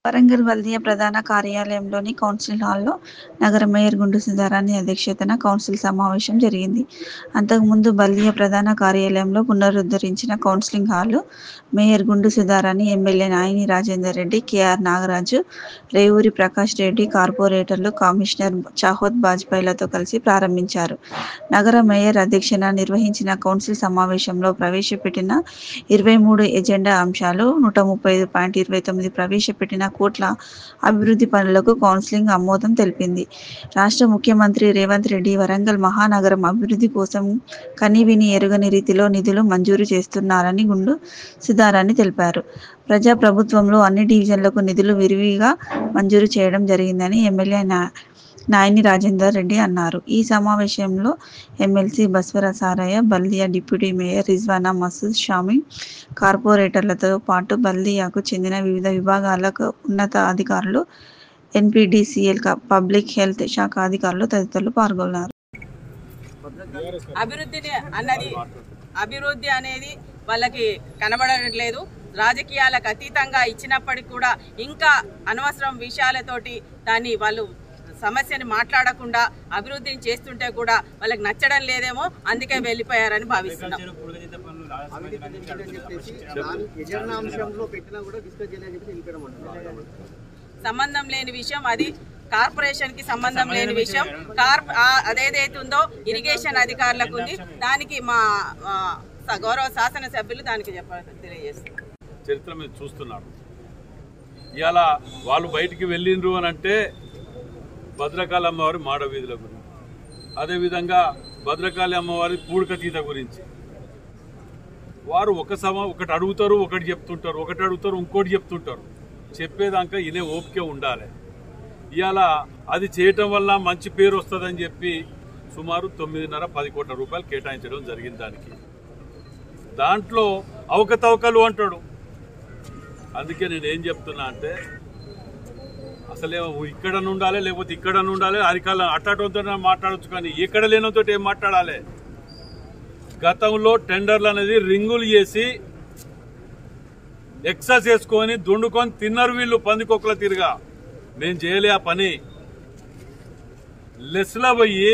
వరంగల్ బల్దియా ప్రధాన కార్యాలయంలోని కౌన్సిల్ హాల్లో నగర మేయర్ గుండు సుధారాణి అధ్యక్షతన కౌన్సిల్ సమావేశం జరిగింది. అంతకుముందు బల్దియా ప్రధాన కార్యాలయంలో పునరుద్ధరించిన కౌన్సిలింగ్ హాలు మేయర్ గుండు సుధారాణి, ఎమ్మెల్యే నాయిని రాజేందర్ రెడ్డి, కేఆర్ నాగరాజు, రేవూరి ప్రకాష్ రెడ్డి, కార్పొరేటర్లు, కమిషనర్ చాహోద్ బాజ్పాయ్లతో కలిసి ప్రారంభించారు. నగర మేయర్ అధ్యక్షతన నిర్వహించిన కౌన్సిల్ సమావేశంలో ప్రవేశపెట్టిన 23 ఎజెండా అంశాలు, 135.29 ప్రవేశపెట్టిన కోట్ల అభివృద్ధి పనులకు కౌన్సిలింగ్ ఆమోదం తెలిపింది. రాష్ట్ర ముఖ్యమంత్రి రేవంత్ రెడ్డి వరంగల్ మహానగరం అభివృద్ధి కోసం కనీవినీ ఎరుగని రీతిలో నిధులు మంజూరు చేస్తున్నారని గుండు సుధారాణి తెలిపారు. ప్రజా ప్రభుత్వంలో అన్ని డివిజన్లకు నిధులు విరివిగా మంజూరు చేయడం జరిగిందని ఎమ్మెల్యే నాయిని రాజేందర్ రెడ్డి అన్నారు. ఈ సమావేశంలో MLC Baswaraj Saraiah, Baldia deputy mayor Rizwana Masood Shami, కార్పొరేటర్లతో పాటు బల్దియాకు చెందిన వివిధ విభాగాల ఉన్నత అధికారులు, ఎన్పీడీసీఎల్, పబ్లిక్ హెల్త్ శాఖ అధికారులు తదితరులు పాల్గొన్నారు. అభివృద్ధి అనేది వాళ్ళకి కనబడట్లేదు. రాజకీయాలకు అతీతంగా ఇచ్చినప్పటికీ కూడా ఇంకా అనవసరం విషయాలతోటి దాన్ని వాళ్ళు సమస్యని మాట్లాడకుండా అభివృద్ధిని చేస్తుంటే కూడా వాళ్ళకి నచ్చడం లేదేమో, అందుకే వెళ్ళిపోయారని భావిస్తున్నాం. సంబంధం లేని విషయం అది, కార్పొరేషన్ కి సంబంధం లేని విషయం. అదేదైతుందో ఇరిగేషన్ అధికారులకు ఉంది, దానికి మా గౌరవ శాసనసభ్యులు దానికి తెలియజేస్తున్నారు. చరిత్ర మీద చూస్తున్నారు. ఇవాళ వాళ్ళు బయటికి వెళ్ళిండ్రు అని అంటే భద్రకాళి అమ్మవారి మాడ వీధుల గురించి, అదేవిధంగా భద్రకాళి అమ్మవారి పూడికతీత గురించి వారు ఒకటి అడుగుతారు, ఒకటి చెప్తుంటారు, ఒకటి అడుగుతారు, ఇంకోటి చెప్తుంటారు. చెప్పేదాకా ఇదే ఓపిక ఉండాలి. ఇవాళ అది చేయటం వల్ల మంచి పేరు వస్తుందని చెప్పి సుమారు 9.5-10 కోట్ల రూపాయలు కేటాయించడం జరిగింది. దాంట్లో అవకతవకలు అంటాడు. అందుకే నేను ఏం చెప్తున్నా అంటే అసలే ఇక్కడ ఉండాలి, లేకపోతే ఇక్కడ ఉండాలి, అరికాల అట్టాటోతో మాట్లాడచ్చు, కానీ ఎక్కడ లేనితో ఏం మాట్లాడాలి? గతంలో టెండర్లు అనేది రింగులు చేసి ఎక్సెస్ చేసుకొని దుండుకొని తిన్నారు వీళ్ళు పందికొక్కల తిరిగా. నేను చేయలే ఆ పని. లెస్లా పోయి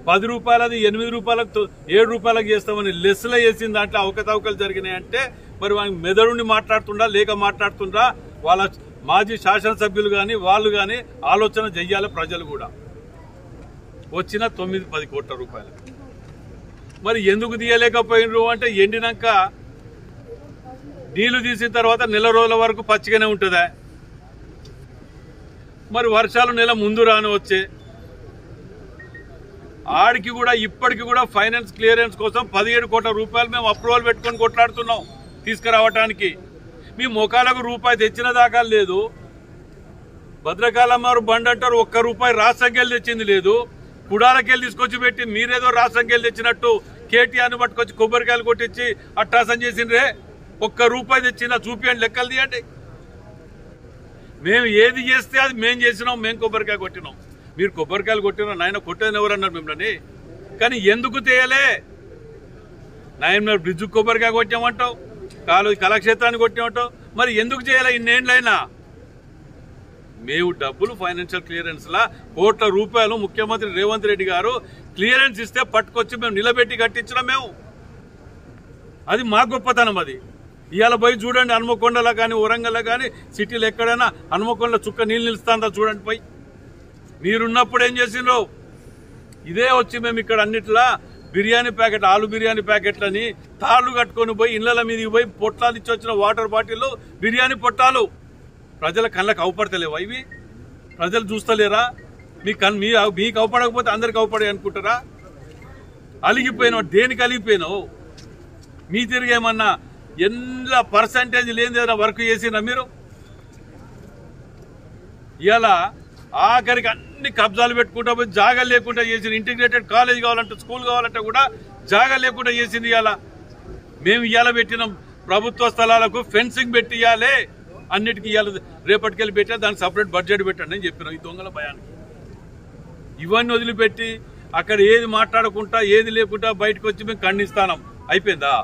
10 రూపాయలది 8 రూపాయలకు 7 రూపాయలకు చేస్తామని లెస్లా చేసిన దాంట్లో అవకతవకలు జరిగినాయి అంటే మరి వాళ్ళకి మెదడుని మాట్లాడుతుండా లేక మాట్లాడుతుండా? వాళ్ళ మాజీ శాసనసభ్యులు కానీ వాళ్ళు కానీ ఆలోచన చెయ్యాలి. ప్రజలు కూడా వచ్చిన 9-10 కోట్ల రూపాయలు మరి ఎందుకు తీయలేకపోయినరు అంటే ఎండినాక నీళ్లు తీసిన తర్వాత నెల రోజుల వరకు పచ్చిగానే ఉంటుందా? మరి వర్షాలు నెల ముందు రాని వచ్చే ఆడికి కూడా ఇప్పటికి కూడా ఫైనాన్స్ క్లియరెన్స్ కోసం 17 కోట్ల రూపాయలు మేము అప్రూవల్ పెట్టుకొని కొట్లాడుతున్నాం తీసుకురావటానికి. మీ ముఖాలకు రూపాయి తెచ్చిన దాకా లేదు. భద్రకాళి అమ్మవారు బండి అంటారు, 1 రూపాయి రాష్ట్రంకెళ్ళి తెచ్చింది లేదు. కుడాలకెళ్ళి తీసుకొచ్చి పెట్టి మీరేదో రాష్ట్రంకెళ్ళి తెచ్చినట్టు కేటీఆర్ని పట్టుకొచ్చి కొబ్బరికాయలు కొట్టించి అట్టాసం చేసిండ్రే. 1 రూపాయి తెచ్చిందా చూపియండి, లెక్కలు తీయండి. మేము ఏది చేస్తే అది మేము చేసినాం, మేము కొబ్బరికాయ కొట్టినాం. మీరు కొబ్బరికాయలు కొట్టినా నాయన కొట్టేది ఎవరన్నారు మిమ్మల్ని? కానీ ఎందుకు తేయలే? నాయన బ్రిడ్జ్ కొబ్బరికాయ కొట్టామంటావు, కళాక్షేత్రాన్ని కొట్టామంటావు, మరి ఎందుకు చేయాలి? ఇన్నేళ్ళైనా మేము డబ్బులు ఫైనాన్షియల్ క్లియరెన్స్ లా కోట్ల రూపాయలు ముఖ్యమంత్రి రేవంత్ రెడ్డి గారు క్లియరెన్స్ ఇస్తే పట్టుకొచ్చి మేము నిలబెట్టి కట్టించడం మేము. అది మా గొప్పతనం. అది ఇవాళ పోయి చూడండి, హనుమకొండలో కానీ వరంగల్లో కానీ సిటీలో ఎక్కడైనా హనుమకొండలో చుక్క నీళ్ళు నిలుస్తుందా చూడండి. పోయి మీరున్నప్పుడు ఏం చేసిండ్రు? ఇదే వచ్చి మేము ఇక్కడ అన్నిట్లా బిర్యానీ ప్యాకెట్, ఆలు బిర్యానీ ప్యాకెట్లని తాళ్లు కట్టుకొని పోయి ఇళ్ల మీదకి పోయి పొట్లాలు ఇచ్చి వచ్చిన వాటర్ బాటిల్, బిర్యానీ పొట్టాలు ప్రజల కళ్ళకు అవపడతలేవా? ఇవి ప్రజలు చూస్తలేరా? మీకు అవపడకపోతే అందరికి అవపడే అనుకుంటారా? అలిగిపోయినావు. దేనికి అలిగిపోయినావు? మీ తిరిగేమన్నా ఎంత పర్సంటేజ్ లేని వర్క్ చేసినా మీరు? ఇవాళ ఆఖరికి అన్ని కబ్జాలు పెట్టుకుంటా పోయి జాగా లేకుండా చేసిన, ఇంటిగ్రేటెడ్ కాలేజ్ కావాలంటే స్కూల్ కావాలంటే కూడా జాగా లేకుండా చేసింది. ఇవాళ మేము ఇవాళ పెట్టిన ప్రభుత్వ స్థలాలకు ఫెన్సింగ్ పెట్టి ఇవ్వాలి, అన్నిటికీ ఇవాళ రేపటికెళ్ళి పెట్టా దానికి సపరేట్ బడ్జెట్ పెట్టండి అని చెప్పినాం. ఈ దొంగల భయానికి ఇవన్నీ వదిలిపెట్టి అక్కడ ఏది మాట్లాడకుండా ఏది లేకుండా బయటకు వచ్చి మేము ఖండిస్తాం. అయిపోయిందా?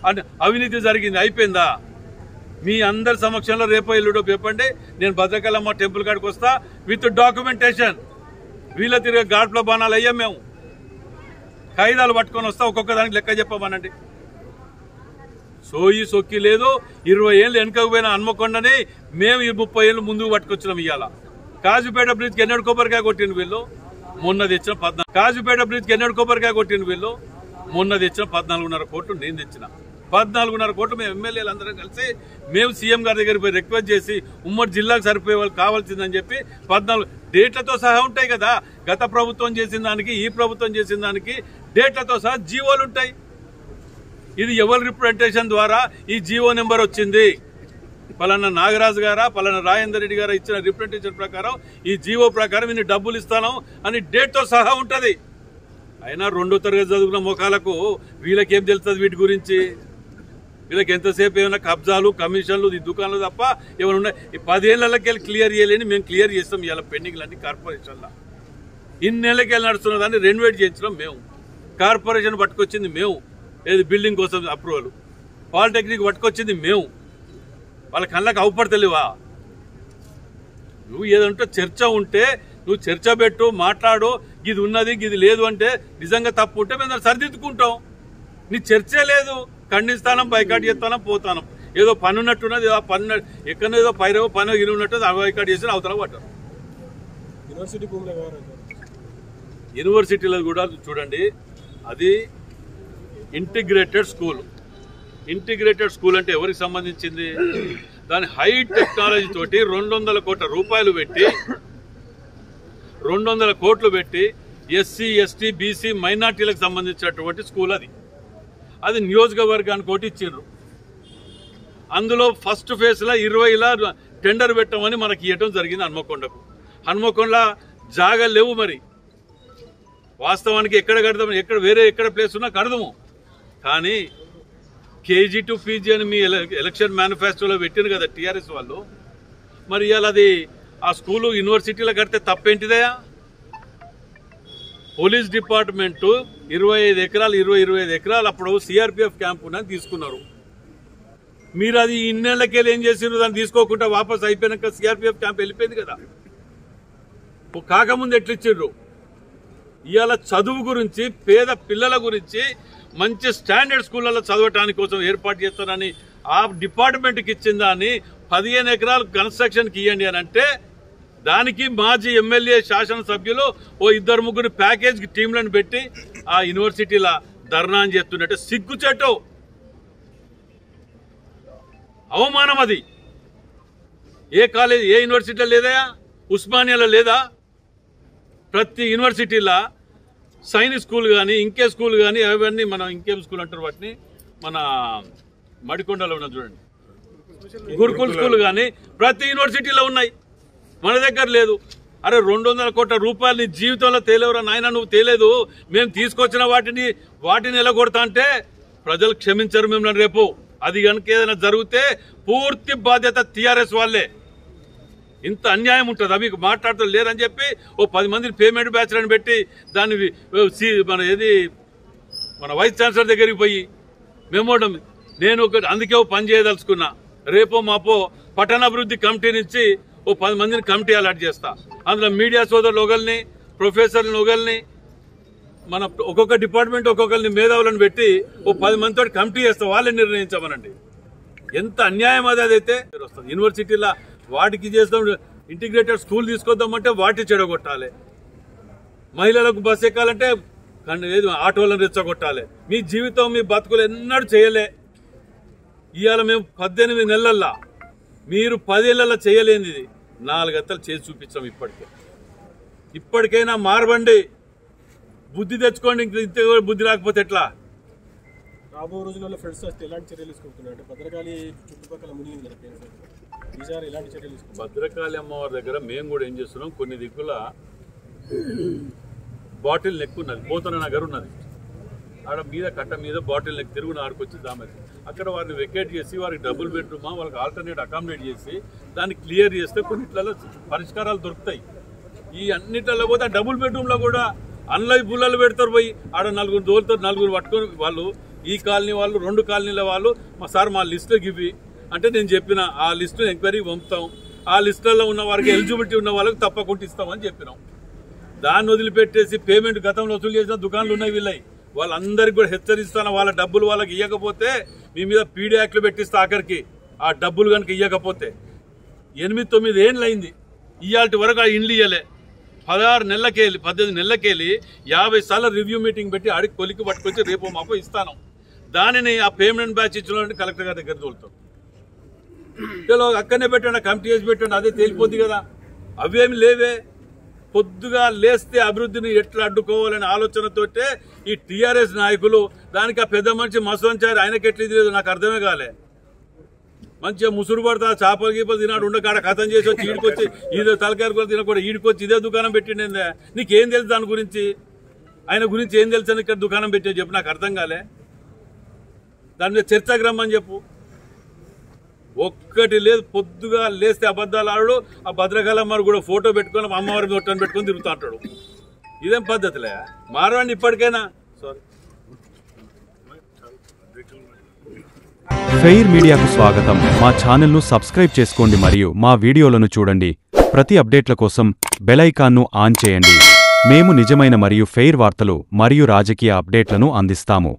అంటే అవినీతి జరిగింది అయిపోయిందా? మీ అందరి సమక్షంలో రేపో ఎల్లుడో చెప్పండి, నేను భద్రకాళమ్మ టెంపుల్ కాడికి వస్తా విత్ డాక్యుమెంటేషన్. వీళ్ళ తిరిగే గాడ్ల బాణాలు అయ్యాం మేము, ఖైదాలు పట్టుకొని వస్తా, ఒక్కొక్క దానికి లెక్క చెప్పమనండి. సోయి సొక్కి లేదు. 20 ఏళ్ళు వెనుకపోయిన హన్మకొండని మేము 30 ఏళ్ళు ముందుకు పట్టుకొచ్చినాం. ఇవాళ కాజుపేట బ్రిడ్జ్కి ఎన్నడు కొబ్బరికాయ కొట్టిన వీళ్ళు, మొన్న తెచ్చిన 14. కాజుపేట బ్రిడ్జ్కి ఎన్నడు కొబ్బరికాయ కొట్టిన వీళ్ళు, మొన్న తెచ్చిన 14.5 కోట్లు నేను తెచ్చిన. 14.5 కోట్లు మేము ఎమ్మెల్యేలు అందరం కలిసి మేము సీఎం గారి దగ్గర పోయి రిక్వెస్ట్ చేసి ఉమ్మడి జిల్లాకు సరిపోయే వాళ్ళు కావాల్సిందని చెప్పి 14 డేట్లతో సహా ఉంటాయి కదా. గత ప్రభుత్వం చేసిన దానికి ఈ ప్రభుత్వం చేసిన దానికి డేట్లతో సహా జీవోలు ఉంటాయి. ఇది ఎవరి రిప్రజెంటేషన్ ద్వారా ఈ జీవో నెంబర్ వచ్చింది, పలానా నాగరాజు గారా పలానా రాజేందర్ రెడ్డి గారా ఇచ్చిన రిప్రజెంటేషన్ ప్రకారం ఈ జీవో ప్రకారం ఇన్ని డబ్బులు ఇస్తాను అని డేట్తో సహా ఉంటది. అయినా 2వ తరగతి చదువుకున్న ముఖాలకు వీళ్ళకేం తెలుస్తుంది వీటి గురించి? వీళ్ళకి ఎంతసేపు ఏమైనా కబ్జాలు కమిషన్లు ఈ దుకాణాలు తప్ప ఏమైనా ఉన్నాయి. 10 ఏళ్ళకి వెళ్ళి క్లియర్ చేయలేని మేము క్లియర్ చేస్తాం. ఇవాళ పెండింగ్లు అన్ని కార్పొరేషన్లో ఇన్నేళ్ళకి వెళ్ళి నడుస్తున్న దాన్ని రెనోవేట్ చేయించడం మేము, కార్పొరేషన్ పట్టుకొచ్చింది మేము, ఏది బిల్డింగ్ కోసం అప్రూవల్, పాలిటెక్నిక్ పట్టుకొచ్చింది మేము. వాళ్ళ కళ్ళకి అవపడతలేవా? నువ్వు ఏదంటే చర్చ ఉంటే నువ్వు చర్చ పెట్టు, మాట్లాడు, ఇది ఉన్నది ఇది లేదు అంటే నిజంగా తప్పు ఉంటే మేము సరిదిద్దుకుంటాం. నీ చర్చే లేదు, ఖండిస్తానం, బైకాట్ చేస్తానం, పోతానం. ఏదో పని ఉన్నట్టున్నది, ఆ పని ఎక్కడో ఏదో పైరవో పని ఇరు ఉన్నట్టు బైకాట్ చేసి అవతల పట్టారు. యూనివర్సిటీలో కూడా చూడండి, అది ఇంటిగ్రేటెడ్ స్కూల్. ఇంటిగ్రేటెడ్ స్కూల్ అంటే ఎవరికి సంబంధించింది? దాని హై టెక్నాలజీ తోటి 200 కోట్ల రూపాయలు పెట్టి 200 కోట్లు పెట్టి ఎస్సీ ఎస్టీ బీసీ మైనార్టీలకు సంబంధించినటువంటి స్కూల్ అది. అది నియోజకవర్గానికి ఒకటి ఇచ్చిండ్రు. అందులో ఫస్ట్ ఫేజ్లో 20 టెండర్ పెట్టమని మనకి ఇవ్వటం జరిగింది హన్మకొండకు. హన్మకొండ జాగాలు లేవు. మరి వాస్తవానికి ఎక్కడ కడదాం, ఎక్కడ ప్లేస్ ఉన్నా కడదాము. కానీ కేజీ టు పీజీ అని మీ ఎలక్షన్ మేనిఫెస్టోలో పెట్టింది కదా టీఆర్ఎస్ వాళ్ళు. మరి ఇవాళ అది ఆ స్కూలు యూనివర్సిటీలో కడితే తప్పేంటిదయా? పోలీస్ డిపార్ట్మెంటు 25 ఎకరాలు 25 ఎకరాలు అప్పుడు సిఆర్పిఎఫ్ క్యాంప్ ఉన్నది తీసుకున్నారు. మీరు అది ఇన్నేళ్లకెళ్ళి ఏం చేసినారు? దాన్ని తీసుకోకుండా వాపస్ అయిపోయినాక సిఆర్పిఎఫ్ క్యాంప్ వెళ్ళిపోయింది కదా. కాకముందు ఎట్లిచ్చిండ్రు? ఇవాళ చదువు గురించి, పేద పిల్లల గురించి మంచి స్టాండర్డ్ స్కూళ్ళలో చదవటానికి కోసం ఏర్పాటు చేస్తారని ఆ డిపార్ట్మెంట్కి ఇచ్చిన దాన్ని 15 ఎకరాలు కన్స్ట్రక్షన్కి ఇవ్వండి అని అంటే దానికి మాజీ ఎమ్మెల్యే శాసనసభ్యులు ఓ 2-3 ప్యాకేజ్ టీంలను పెట్టి ఆ యూనివర్సిటీల ధర్నా చేస్తున్నట్టే సిగ్గుచేటు, అవమానం. అది ఏ కాలేజ్ ఏ యూనివర్సిటీలో లేదా? ఉస్మానియాలో లేదా? ప్రతి యూనివర్సిటీలో సైనిక్ స్కూల్ కానీ ఇంకే స్కూల్ కానీ అవన్నీ మనం ఇంకేం స్కూల్ అంటారు వాటిని, మన మడికొండలో ఉన్న చూడండి గురుకుల్ స్కూల్ కానీ ప్రతి యూనివర్సిటీలో ఉన్నాయి. మన దగ్గర లేదు. అరే 200 కోట్ల రూపాయలు నీ జీవితంలో తేలేవరా నాయన, నువ్వు తేలేదు. మేము తీసుకొచ్చిన వాటిని ఎలగొడతా అంటే ప్రజలు క్షమించరు మిమ్మల్ని. రేపు అది కనుక ఏదైనా జరిగితే పూర్తి బాధ్యత టీఆర్ఎస్ వాళ్ళే. ఇంత అన్యాయం ఉంటుందా మీకు? మాట్లాడుతూ లేరని చెప్పి ఓ 10 మందిని పేమెంట్ బ్యాచ్లను పెట్టి దాన్ని మన వైస్ ఛాన్సలర్ దగ్గరికి పోయి మెమోడం నేను అందుకే ఓ పని చేయదలుచుకున్నా. రేపో మాపో పట్టణాభివృద్ధి కమిటీ నుంచి ఓ 10 మందిని కమిటీ అలాట్ చేస్తా. అందులో మీడియా సోదరులు ఒకరిని, ప్రొఫెసర్లను ఒకరిని, మన ఒక్కొక్క డిపార్ట్మెంట్ ఒక్కొక్కరిని మేధావులను పెట్టి ఓ 10 మందితో కమిటీ చేస్తా. వాళ్ళే నిర్ణయించమనండి. ఎంత అన్యాయం అదైతే వస్తుంది. యూనివర్సిటీలో వాటికి చేస్తాం, ఇంటిగ్రేటెడ్ స్కూల్ తీసుకొద్దామంటే వాటి చెడగొట్టాలి. మహిళలకు బస్ ఎక్కాలంటే ఆటోలను రెచ్చగొట్టాలి. మీ జీవితం మీ బతుకులు ఎన్నడూ చేయలే. ఇవాళ మేము 18 నెలల్లో, మీరు 10 ఏళ్లలో చేయలేనిది 4 గంటలు చేసి చూపించాం. ఇప్పటికైనా మారబండి, బుద్ధి తెచ్చుకోండి. ఇంత బుద్ధి రాకపోతే ఎట్లా? రాబో రోజుల్లో ఫ్రెండ్స్ వస్తే ఎలాంటి చర్యలు తీసుకుంటున్నారు? అంటే భద్రకాళి చుట్టుపక్కల మునిగింది కదా, ఈసారి ఎలాంటి చర్యలు తీసుకుంటారు? భద్రకాళి అమ్మవారి దగ్గర మేము కూడా ఏం చేస్తున్నాం, కొన్ని దిక్కుల బాటిల్ నెక్ ఉన్నది, పోతన నగర్ ఉన్నది. ఆడ మీద కట్ట మీద బాటిల్ నెక్ తిరుగున ఆడుకొచ్చి దామది అక్కడ వారిని వెకేట్ చేసి వారికి డబుల్ బెడ్రూమా వాళ్ళకి ఆల్టర్నేట్ అకామిడేట్ చేసి దాన్ని క్లియర్ చేస్తే కొన్నిట్లలో పరిష్కారాలు దొరుకుతాయి. ఈ అన్నిట్లలో పోతే డబుల్ బెడ్రూమ్లో కూడా అన్లైఫ్ పుల్లలు పెడతారు. పోయి ఆడ 4 దోలుతారు, 4 పట్టుకొని వాళ్ళు ఈ కాలనీ వాళ్ళు 2 కాలనీల వాళ్ళు సార్ మా లిస్టులోకి ఇవి అంటే నేను చెప్పిన ఆ లిస్టు ఎంక్వైరీకి పంపుతాం, ఆ లిస్టులలో ఉన్న వారికి ఎలిజిబిలిటీ ఉన్న వాళ్ళకి తప్పకుండా ఇస్తామని చెప్పినాం. దాన్ని వదిలిపెట్టేసి పేమెంట్ గతంలో వసూలు చేసిన దుకాణాలు ఉన్నాయి వీళ్ళవి, వాళ్ళందరికీ కూడా హెచ్చరిస్తాను, వాళ్ళ డబ్బులు వాళ్ళకి ఇవ్వకపోతే మీ మీద పీడీ యాక్ట్లు పెట్టిస్తా. ఆఖరికి ఆ డబ్బులు కనుక ఇవ్వకపోతే 8-9 ఏళ్ళు అయింది ఇవాళ వరకు ఆ ఇండ్లు ఇవ్వలే. 16 నెలలకెళ్ళి 18 నెలలకెళ్ళి 50 సార్లు రివ్యూ మీటింగ్ పెట్టి ఆడికి కొలికి పట్టుకొచ్చి రేపు మాపో ఇస్తాను. దానిని ఆ పేమెంట్ బ్యాచ్ ఇచ్చిన కలెక్టర్ గారి దగ్గర తోలుతాం. అక్కడనే పెట్టండి, కమిటీ చేసి పెట్టండి, అదే తేలిపోద్ది కదా. అవేమి లేవే. పొద్దుగా లేస్తే అభివృద్ధిని ఎట్లా అడ్డుకోవాలనే ఆలోచనతోటే ఈ టీఆర్ఎస్ నాయకులు దానికి ఆ పెద్ద మనిషి మసంచారు, ఆయనకి ఎట్లా ఇది లేదు నాకు అర్థమే కాలే. మంచిగా ముసురు పడతా చేపలు గీపలు తినాడు ఉండకాడ కథం చేసి వచ్చి ఈడికొచ్చి ఇదే తలకాయలు కూడా తినకూడదు, ఈడికొచ్చి ఇదే దుకాణం పెట్టిండే. నీకేం తెలుసు దాని గురించి, ఆయన గురించి ఏం తెలుసు అని ఇక్కడ దుకాణం పెట్టే చెప్పు, నాకు అర్థం కాలే. దాని మీద చర్చకు రమ్మని చెప్పు. ఒక్కటి లేదు, పొద్దుగా లేస్తే అబద్ధాలు ఆడు, ఆ భద్రకాలమ్మవారు కూడా ఫోటో పెట్టుకొని అమ్మవారి నోట్లను పెట్టుకొని తిరుగుతూ అంటాడు. ఇదేం పద్ధతిలే, మారవండి ఇప్పటికైనా. ఫెయిర్ మీడియాకు స్వాగతం. మా ఛానల్ను సబ్స్క్రైబ్ చేసుకోండి మరియు మా వీడియోలను చూడండి. ప్రతి అప్డేట్ల కోసం బెల్ ఐకాన్ను ఆన్ చేయండి. మేము నిజమైన మరియు ఫెయిర్ వార్తలు మరియు రాజకీయ అప్డేట్లను అందిస్తాము.